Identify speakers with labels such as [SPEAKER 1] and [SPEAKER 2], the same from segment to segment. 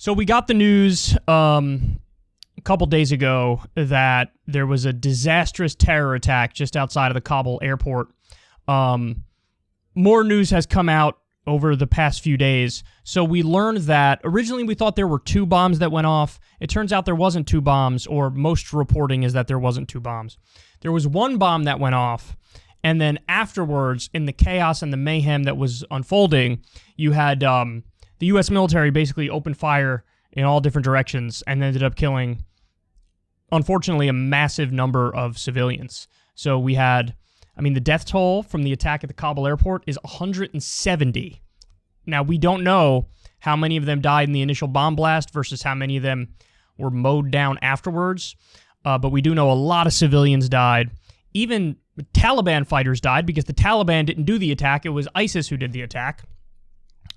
[SPEAKER 1] So we got the news a couple days ago that there was a disastrous terror attack just outside of the Kabul airport. More news has come out over the past few days. So we learned that originally we thought there were 2 bombs that went off. It turns out there wasn't 2 bombs, or most reporting is that there wasn't 2 bombs. There was 1 bomb that went off, and then afterwards, in the chaos and the mayhem that was unfolding, you had the U.S. military basically opened fire in all different directions and ended up killing, unfortunately, a massive number of civilians. So we had, the death toll from the attack at the Kabul airport is 170. Now, we don't know how many of them died in the initial bomb blast versus how many of them were mowed down afterwards, but we do know a lot of civilians died. Even Taliban fighters died because the Taliban didn't do the attack. It was ISIS who did the attack.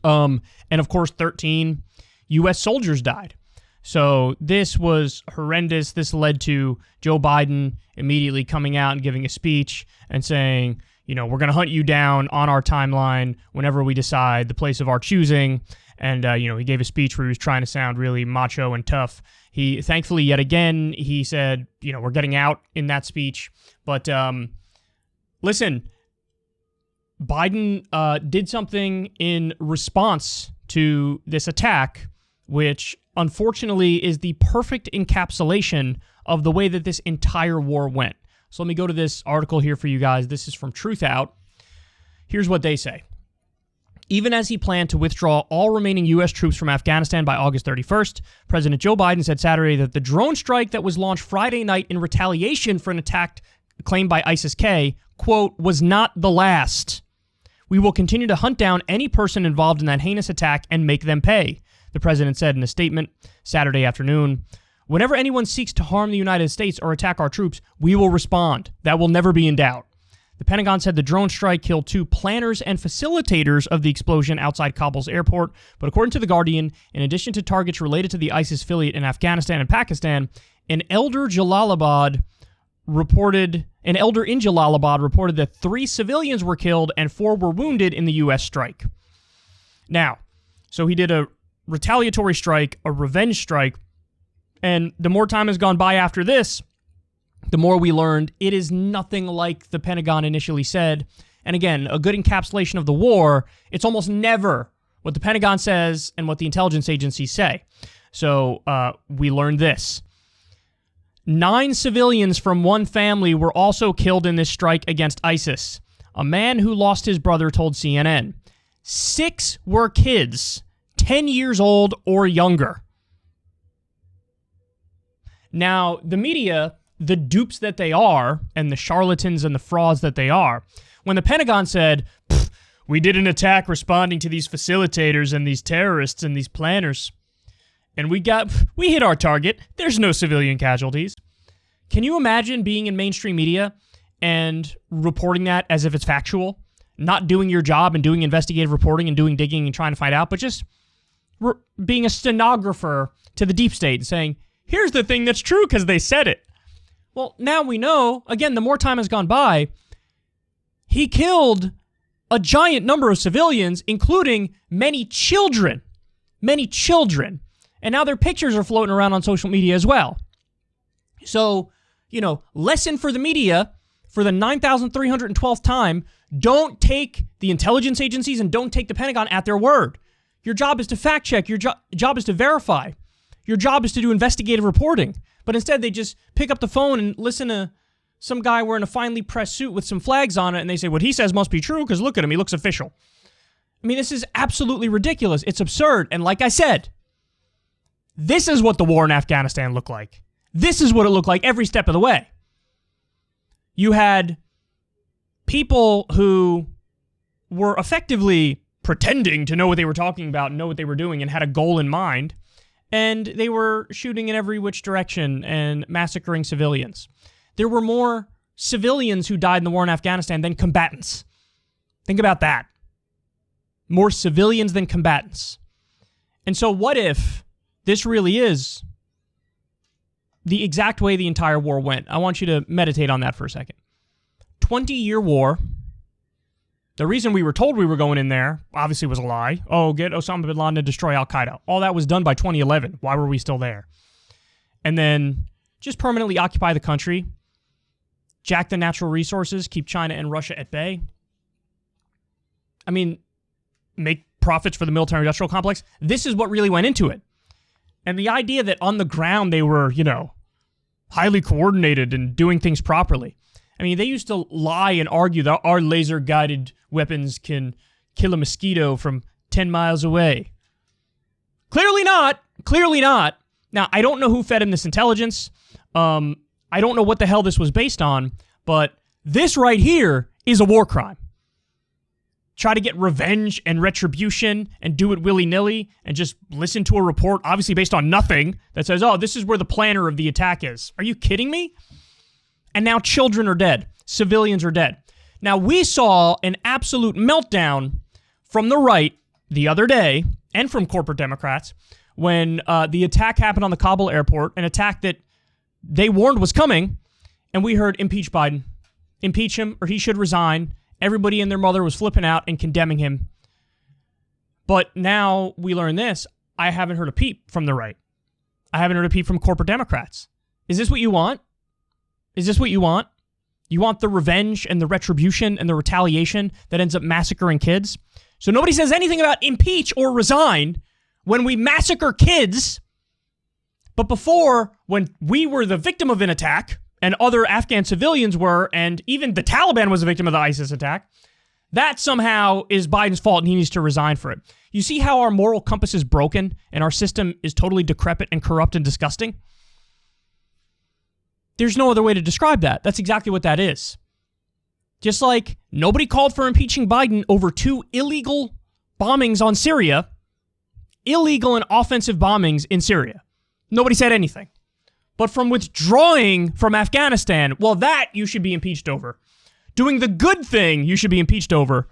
[SPEAKER 1] And of course, 13 U.S. soldiers died. So this was horrendous. This led to Joe Biden immediately coming out and giving a speech and saying, we're going to hunt you down on our timeline whenever we decide the place of our choosing. And, he gave a speech where he was trying to sound really macho and tough. He, thankfully, yet again, he said, we're getting out in that speech. But listen, Biden did something in response to this attack, which unfortunately is the perfect encapsulation of the way that this entire war went. So let me go to this article here for you guys. This is from Truth Out. Here's what they say. Even as he planned to withdraw all remaining U.S. troops from Afghanistan by August 31st, President Joe Biden said Saturday that the drone strike that was launched Friday night in retaliation for an attack claimed by ISIS-K, quote, was not the last. We will continue to hunt down any person involved in that heinous attack and make them pay, the president said in a statement Saturday afternoon. Whenever anyone seeks to harm the United States or attack our troops, we will respond. That will never be in doubt. The Pentagon said the drone strike killed 2 planners and facilitators of the explosion outside Kabul's airport. But according to The Guardian, in addition to targets related to the ISIS affiliate in Afghanistan and Pakistan, an elder in Jalalabad reported that 3 civilians were killed and 4 were wounded in the U.S. strike. Now, so he did a retaliatory strike, a revenge strike, and the more time has gone by after this, the more we learned it is nothing like the Pentagon initially said. And again, a good encapsulation of the war, it's almost never what the Pentagon says and what the intelligence agencies say. So we learned this. 9 civilians from one family were also killed in this strike against ISIS. A man who lost his brother told CNN. 6 were kids, 10 years old or younger. Now, the media, the dupes that they are, and the charlatans and the frauds that they are, when the Pentagon said, we did an attack responding to these facilitators and these terrorists and these planners, and we hit our target, there's no civilian casualties. Can you imagine being in mainstream media and reporting that as if it's factual? Not doing your job and doing investigative reporting and doing digging and trying to find out, but just being a stenographer to the deep state and saying, here's the thing that's true because they said it. Well, now we know, again, the more time has gone by, he killed a giant number of civilians, including many children. Many children. And now their pictures are floating around on social media as well. So, lesson for the media, for the 9,312th time, don't take the intelligence agencies and don't take the Pentagon at their word. Your job is to fact check. Your job is to verify. Your job is to do investigative reporting. But instead, they just pick up the phone and listen to some guy wearing a finely pressed suit with some flags on it, and they say, what he says must be true because look at him, he looks official. This is absolutely ridiculous. It's absurd. And like I said, this is what the war in Afghanistan looked like. This is what it looked like every step of the way. You had people who were effectively pretending to know what they were talking about and know what they were doing and had a goal in mind, and they were shooting in every which direction and massacring civilians. There were more civilians who died in the war in Afghanistan than combatants. Think about that. More civilians than combatants. And so what if this really is the exact way the entire war went? I want you to meditate on that for a second. 20-year war, The reason we were told we were going in there obviously was a lie. Oh, get Osama bin Laden to destroy Al-Qaeda. All that was done by 2011. Why were we still there? And then just permanently occupy the country, jack the natural resources, keep China and Russia at bay. I mean, make profits for the military-industrial complex. This is what really went into it. And the idea that on the ground they were, highly coordinated and doing things properly. I mean, they used to lie and argue that our laser-guided weapons can kill a mosquito from 10 miles away. Clearly not. Clearly not. Now, I don't know who fed him this intelligence. I don't know what the hell this was based on, but this right here is a war crime. Try to get revenge and retribution and do it willy-nilly and just listen to a report, obviously based on nothing, that says, oh, this is where the planner of the attack is. Are you kidding me? And now children are dead. Civilians are dead. Now, we saw an absolute meltdown from the right the other day, and from corporate Democrats, when the attack happened on the Kabul airport, an attack that they warned was coming, and we heard impeach Biden. Impeach him, or he should resign. Everybody and their mother was flipping out and condemning him. But now we learn this. I haven't heard a peep from the right. I haven't heard a peep from corporate Democrats. Is this what you want? Is this what you want? You want the revenge and the retribution and the retaliation that ends up massacring kids? So nobody says anything about impeach or resign when we massacre kids. But before, when we were the victim of an attack, and other Afghan civilians were, and even the Taliban was a victim of the ISIS attack, that somehow is Biden's fault and he needs to resign for it. You see how our moral compass is broken and our system is totally decrepit and corrupt and disgusting? There's no other way to describe that. That's exactly what that is. Just like nobody called for impeaching Biden over 2 illegal bombings on Syria, illegal and offensive bombings in Syria. Nobody said anything. But from withdrawing from Afghanistan, well, that you should be impeached over. Doing the good thing, you should be impeached over.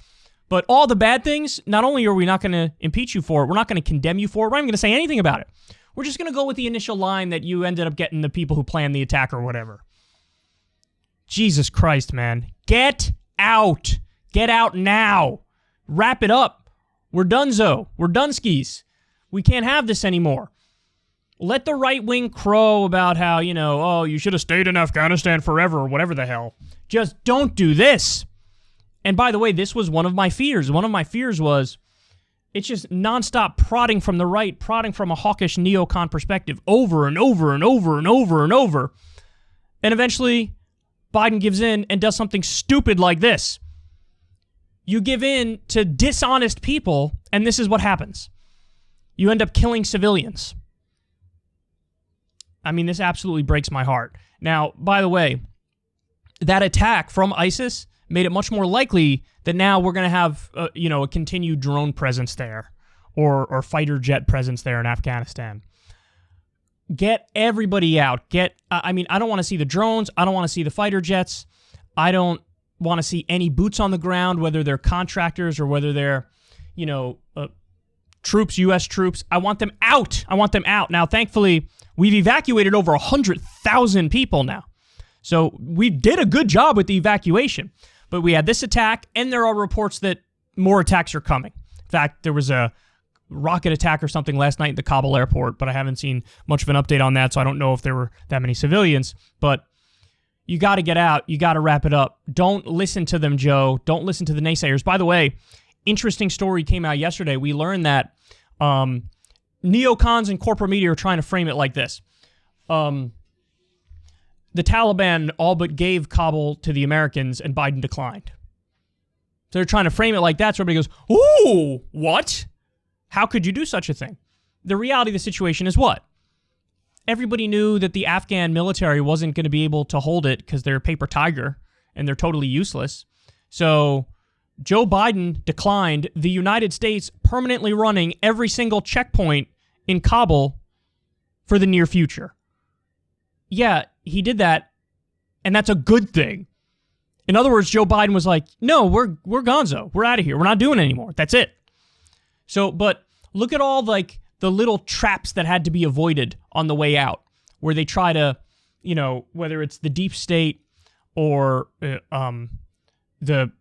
[SPEAKER 1] But all the bad things, not only are we not going to impeach you for it, we're not going to condemn you for it, we're not even going to say anything about it. We're just going to go with the initial line that you ended up getting the people who planned the attack or whatever. Jesus Christ, man. Get out. Get out now. Wrap it up. We're donezo. We're dunskies. We can't have this anymore. Let the right wing crow about how, you should have stayed in Afghanistan forever or whatever the hell. Just don't do this. And by the way, this was one of my fears. One of my fears was it's just nonstop prodding from the right, prodding from a hawkish neocon perspective over and over and over and over and over. And eventually, Biden gives in and does something stupid like this. You give in to dishonest people, and this is what happens. You end up killing civilians. I mean, this absolutely breaks my heart. Now, by the way, that attack from ISIS made it much more likely that now we're going to have, a continued drone presence there or fighter jet presence there in Afghanistan. Get everybody out. I don't want to see the drones. I don't want to see the fighter jets. I don't want to see any boots on the ground, whether they're contractors or whether they're, troops, U.S. troops. I want them out. I want them out. Now, thankfully, we've evacuated over 100,000 people now. So we did a good job with the evacuation. But we had this attack, and there are reports that more attacks are coming. In fact, there was a rocket attack or something last night at the Kabul airport, but I haven't seen much of an update on that, so I don't know if there were that many civilians. But you got to get out. You got to wrap it up. Don't listen to them, Joe. Don't listen to the naysayers. By the way, interesting story came out yesterday. We learned that neocons and corporate media are trying to frame it like this. The Taliban all but gave Kabul to the Americans, and Biden declined. So they're trying to frame it like that, so everybody goes, ooh, what? How could you do such a thing? The reality of the situation is what? Everybody knew that the Afghan military wasn't going to be able to hold it because they're a paper tiger, and they're totally useless. So Joe Biden declined the United States permanently running every single checkpoint in Kabul for the near future. Yeah, he did that, and that's a good thing. In other words, Joe Biden was like, no, we're gonzo. We're out of here. We're not doing it anymore. That's it. So, but look at all the little traps that had to be avoided on the way out, where they try to, whether it's the deep state or the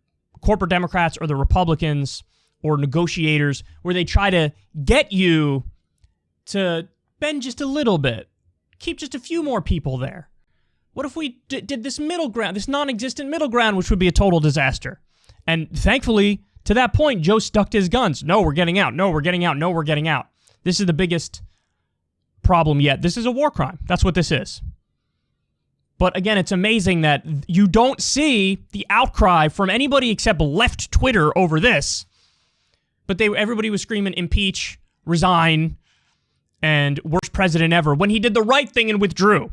[SPEAKER 1] corporate Democrats or the Republicans or negotiators where they try to get you to bend just a little bit. Keep just a few more people there. What if we did this middle ground, this non-existent middle ground, which would be a total disaster? And thankfully, to that point, Joe stuck to his guns. No, we're getting out. No, we're getting out. No, we're getting out. This is the biggest problem yet. This is a war crime. That's what this is. But again, it's amazing that you don't see the outcry from anybody except left Twitter over this. But everybody was screaming, impeach, resign, and worst president ever, when he did the right thing and withdrew.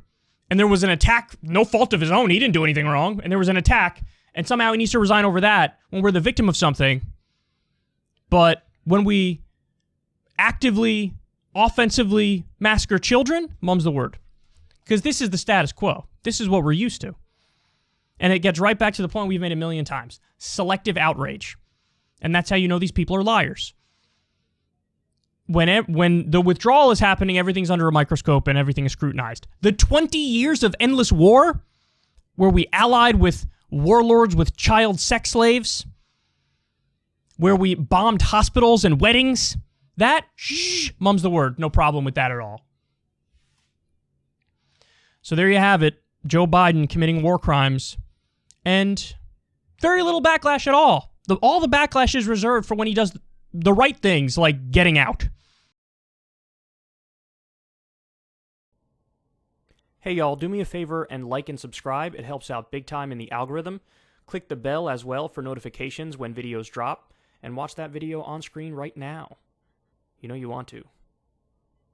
[SPEAKER 1] And there was an attack, no fault of his own. He didn't do anything wrong. And there was an attack, and somehow he needs to resign over that when we're the victim of something. But when we actively, offensively massacre children, mum's the word. Because this is the status quo. This is what we're used to. And it gets right back to the point we've made a million times. Selective outrage. And that's how you know these people are liars. When the withdrawal is happening, everything's under a microscope and everything is scrutinized. The 20 years of endless war, where we allied with warlords with child sex slaves, where we bombed hospitals and weddings, that, mum's the word. No problem with that at all. So there you have it. Joe Biden committing war crimes. And very little backlash at all. All the backlash is reserved for when he does the right things, like getting out. Hey y'all, do me a favor and like and subscribe. It helps out big time in the algorithm. Click the bell as well for notifications when videos drop. And watch that video on screen right now. You know you want to.